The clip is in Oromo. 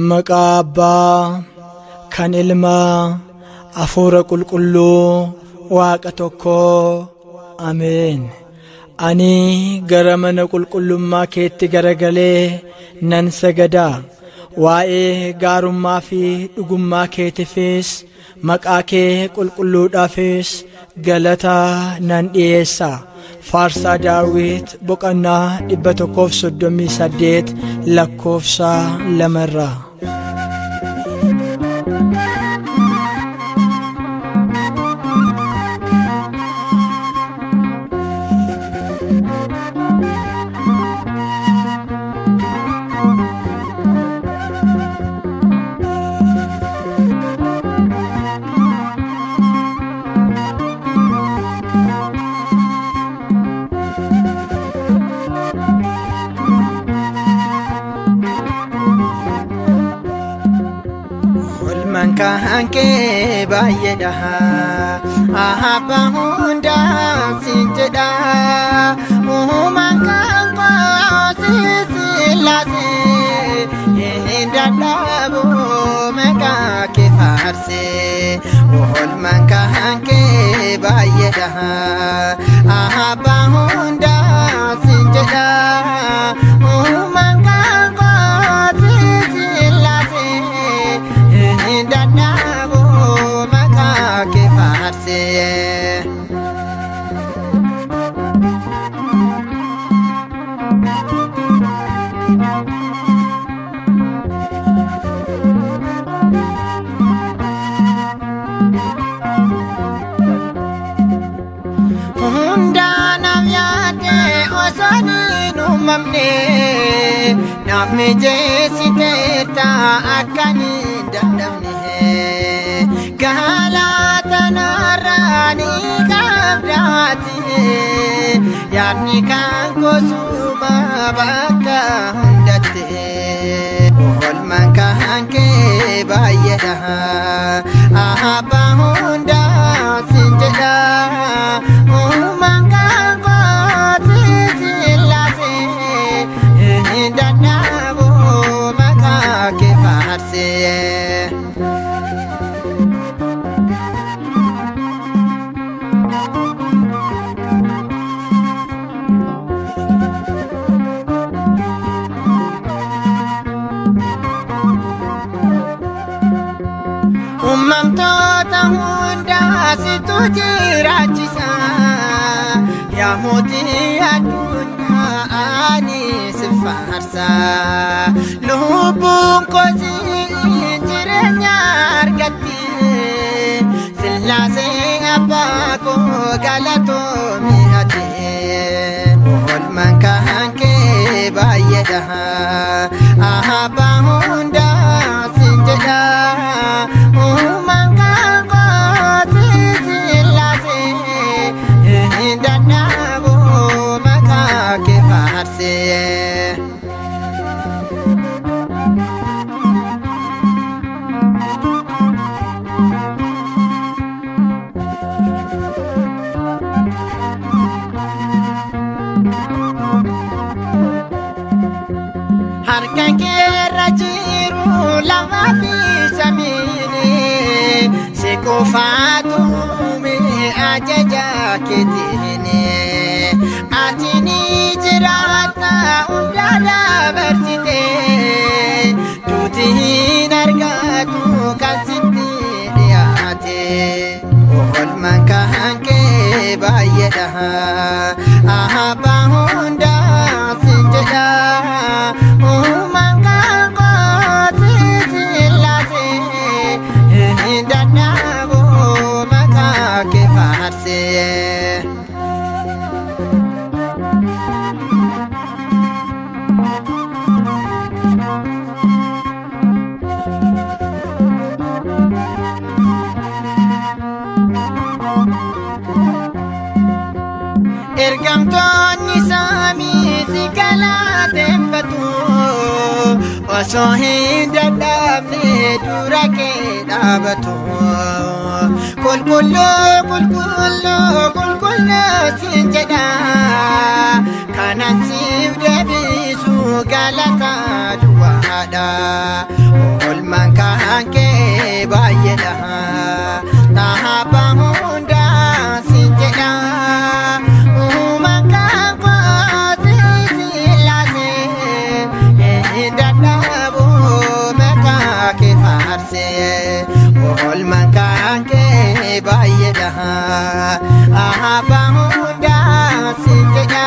Maqaba kan ilma afura qulqullu waaqa tokko Amen. Ani gara mana qulqullummaa keetti garagalee nan sagada. Waa'ee gaarummaa fi dhugummaa keetiifis maqaa kee qulqulluudhaafis galata nan dhiyeessa. Faarsaa Daawit boqonnaa 138 lakkoofsa 2. Mankahanke bayeda ahaba hunda sinjeda mankanko sisilase indadabu meka kefarse mankahanke bayeda ahaba hunda sinjeda mankanko sisilase Danabo makake farse Undana myate osani numamne namne jesiteta akani dandamne Galatana rani kabdati yani kanko suma baka hundate ol mankahanke bayeda ahaba hunda sinjeda mankanko sisilase danabo makake farse Umamtota hunda situjirachisa ya moti adunya ani sifarsa lubun kozi jirenya argati silase abako galato mihati ol mankahanke bayeda ahaba hunda sinjeda Danabo makake farse Harkan kera jiru lama bisamini sekofatu me ajaja ketine atini jirata undada bersite tuti nargatu kalsiti diate ol mankahanke bayeda ahaba hunda sinjeda mankanko sisilase danabo makake farse Ergamtoni sami sigala tempatu osohin dadamne durake dabatu qulqullu sinjeda kanan sif debisu galata duwada olman kanke bayeda tahaba hunda sinjeda umaka qati silase indadabo meka ke farse olman kanke bayeda ahaba hunda sinjeda